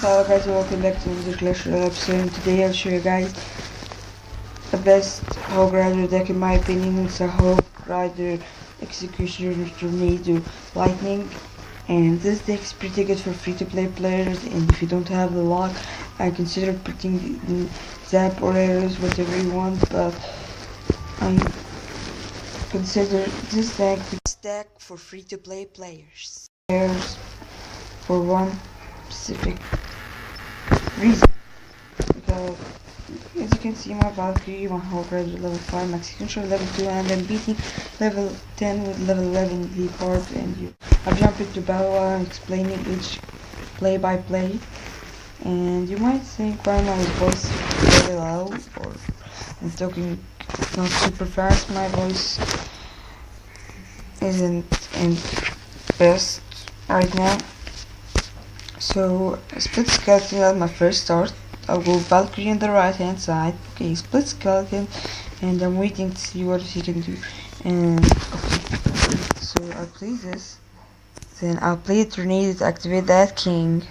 Hello guys, welcome back to the Clash Royale episode, and today I'll show you guys the best HOG Rider deck in my opinion. It's a HOG Rider Executioner Tornado Lightning, and this deck is pretty good for free-to-play players, and if you don't have the lock, I consider putting the Zap or arrows, whatever you want, but I consider this deck for free-to-play players. For one specific reason, because as you can see, my Valkyrie, my HOG Rider level 5, my executioner level 2, and I'm beating level 10 with level 11 leap hard, and I'll jump into battle while I'm explaining each play by play. And you might think why my voice is very low, or I'm talking not super fast. My voice isn't in best right now. So, split skeleton at my first start. I'll go Valkyrie on the right hand side. Okay, split skeleton, and I'm waiting to see what he can do. And okay, so I'll play this. Then I'll play a tornado to activate that king.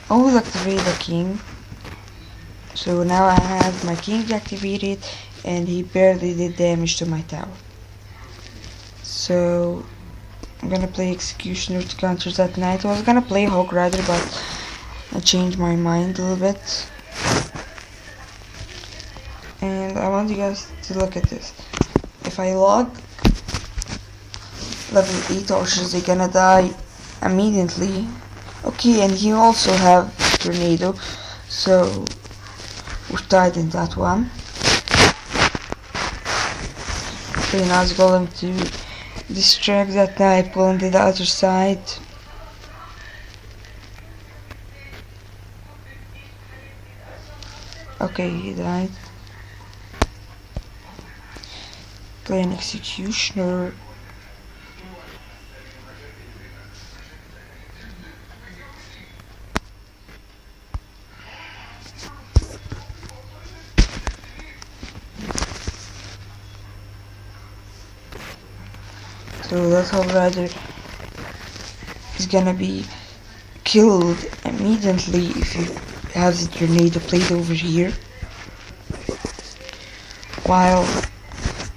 I will activate the king. So now I have my king activated, and he barely did damage to my tower. So I'm gonna play Executioner to counter that knight. I was gonna play HOG Rider, but I changed my mind a little bit. And I want you guys to look at this. If I log level 8 archers, they're gonna die immediately. Okay, and he also have tornado, so we're tied in that one. Okay, now it's golem to distract that knight, pulling to the other side. Okay, he died. Play an executioner. So that HOG Rider is gonna be killed immediately if you have the tornado played over here, while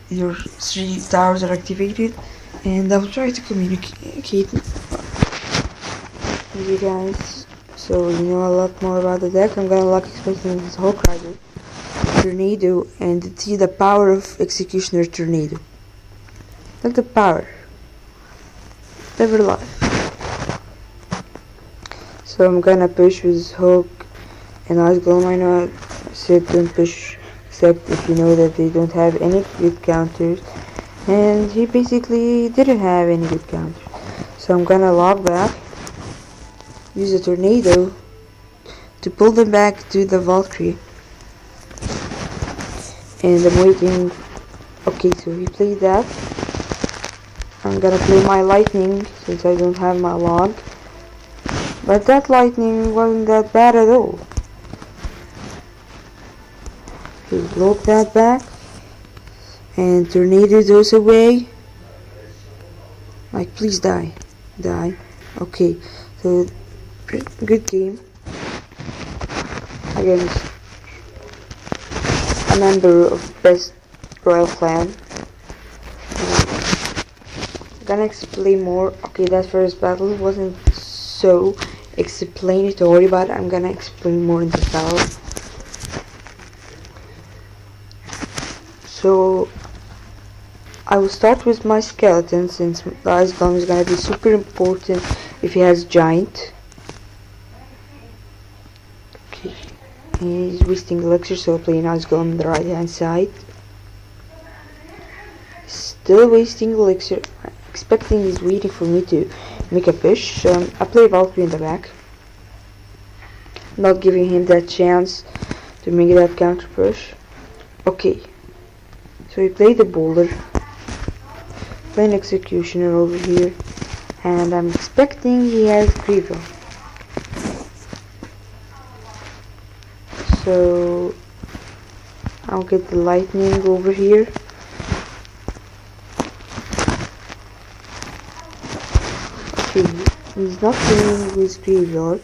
your 3 towers are activated. And I'll try to communicate with you guys so you know a lot more about the deck. I'm gonna lock expecting this HOG Rider tornado and see the power of Executioner Tornado. Look the power. Never life. So I'm gonna push with HOG and Ice Golem. I know I said don't push except if you know that they don't have any good counters, and he basically didn't have any good counters. So I'm gonna log back, use a tornado to pull them back to the Valkyrie, and I'm waiting. Okay, so he played that. I'm gonna play my lightning since I don't have my log, but that lightning wasn't that bad at all. Okay, load that back, and tornado goes away. Like, please die, die. Okay, so good game against a member of best royal clan. Gonna explain more. Okay, that first battle wasn't so explanatory, but I'm gonna explain more in this battle. So I will start with my skeleton, since the Ice Golem is gonna be super important if he has giant. Okay, he's wasting elixir, so I'll play an Ice Golem on the right hand side. Still wasting elixir. Expecting he's waiting for me to make a push. I play Valkyrie in the back, not giving him that chance to make that counter push. Okay, so he played the boulder, playing executioner over here, and I'm expecting he has Grievel. So I'll get the lightning over here. He's not playing with graveyard.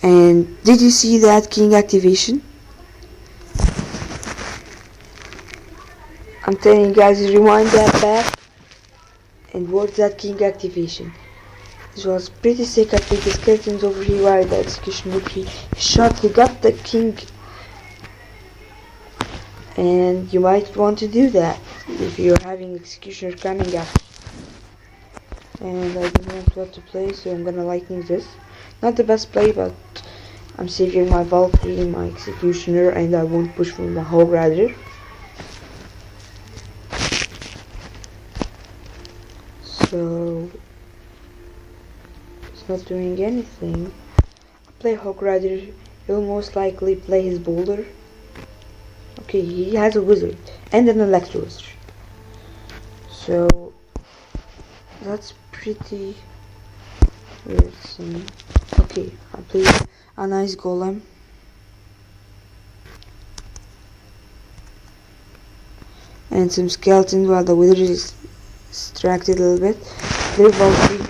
And did you see that king activation? I'm telling you guys, rewind that back and watch that king activation. This was pretty sick. I played the skeletons over here while the executioner he shot, he got the king. And you might want to do that if you're having executioner coming up. And I don't know what to play, so I'm gonna lightning this. Not the best play, but I'm saving my Valkyrie, my executioner, and I won't push from the HOG rather. So it's not doing anything. Play HOG rather. He'll most likely play his boulder. Okay, he has a wizard and an electro wizard. So that's pretty weird thing. Okay, I'll play a nice golem. And some skeletons while the wizard is distracted a little bit. They're Valkyrie.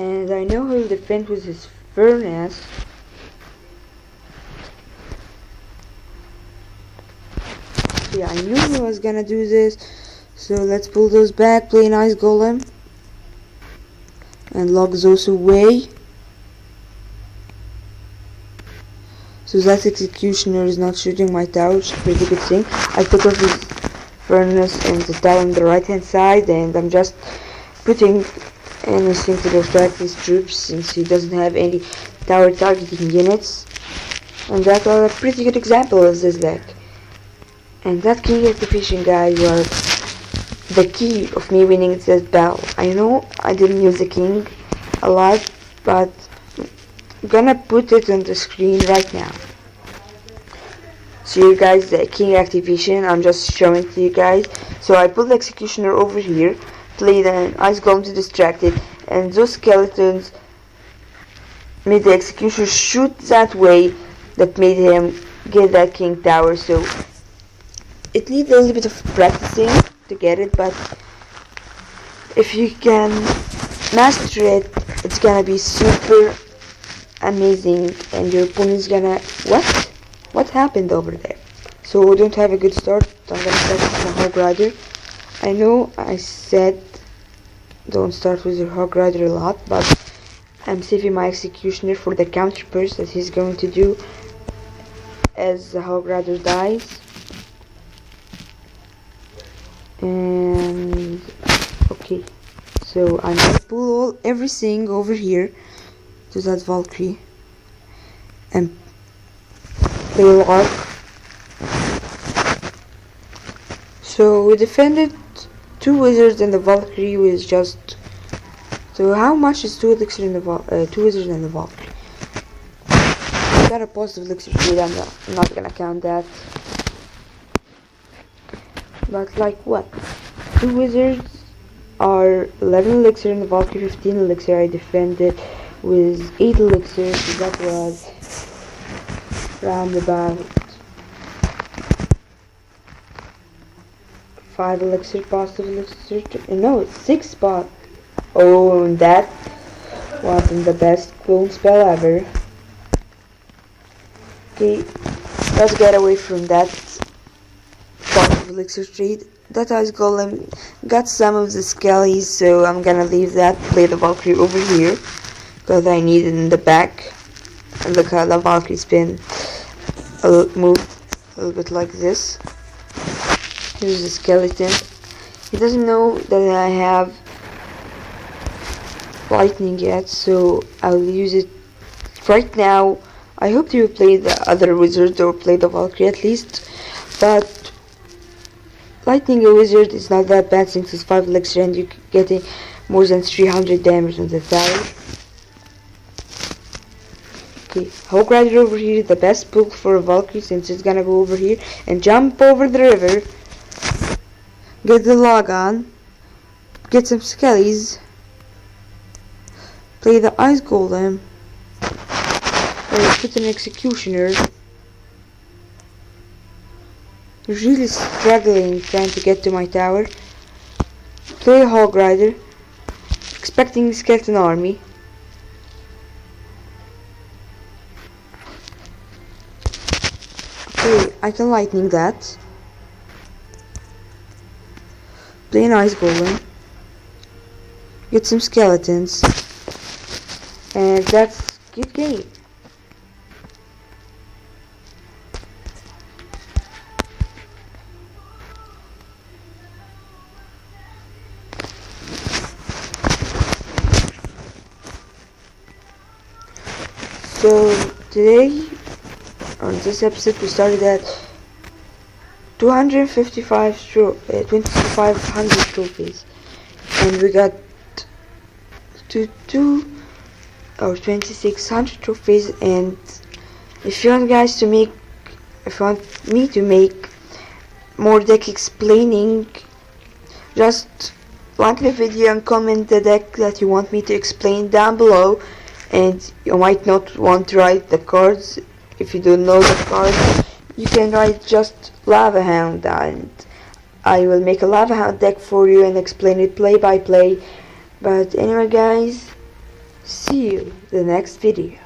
And I know he'll defend with his furnace. Yeah, I knew he was gonna do this. So let's pull those back, play a nice golem. And lock those away. So that executioner is not shooting my tower, which is a pretty good thing. I put off his furnace and the tower on the right hand side, and I'm just putting anything to distract his troops since he doesn't have any tower targeting units. And that was a pretty good example of this deck. And that king activation, guys, was the key of me winning this battle. I know I didn't use the king a lot, but I'm gonna put it on the screen right now. So you guys, the king activation, I'm just showing to you guys. So I put the executioner over here, played an ice golem to distract it, and those skeletons made the executioner shoot that way, that made him get that king tower. So it needs a little bit of practicing to get it, but if you can master it, it's gonna be super amazing, and your opponent's gonna what happened over there? So we don't have a good start. I'm gonna start with my HOG rider. I know I said don't start with your HOG rider a lot, but I'm saving my executioner for the counter burst that he's going to do as the HOG rider dies. And okay, so I'm gonna pull everything over here to that Valkyrie and play Lark. So we defended 2 wizards and the Valkyrie was just. So how much is 2 elixir in the 2 wizards and the Valkyrie? I got a positive elixir trade. I'm not gonna count that. But like what? 2 wizards are 11 elixir in the Valkyrie, 15 elixir. I defended with 8 elixir, so that was around about 5 elixir, positive elixir. No, it's 6 spot. Oh, and that wasn't the best clone spell ever. Okay, let's get away from that positive elixir trade. That ice golem got some of the skellies, so I'm gonna leave that, play the Valkyrie over here because I need it in the back. And look how the Valkyrie's been moved a little bit like this. Here's the skeleton. He doesn't know that I have lightning yet, so I'll use it right now. I hope you play the other wizard or play the Valkyrie at least, but lightning a wizard is not that bad since it's 5 elixir and you're getting more than 300 damage on the tower. Okay, HOG rider over here, the best pull for a Valkyrie since it's gonna go over here and jump over the river, get the log on, get some skellies, play the ice golem, put an executioner, really struggling trying to get to my tower. Play a hog rider, expecting skeleton army. Okay, I can lightning that. Play an ice golem. Get some skeletons. And that's good game. So today, on this episode, we started at 2,500 trophies, and we got to 2,600 trophies. And if you want me to make more deck explaining, just like the video and comment the deck that you want me to explain down below. And you might not want to write the cards. If you don't know the cards, you can write just Lava Hound, and I will make a Lava Hound deck for you and explain it play by play. But anyway guys, see you in the next video.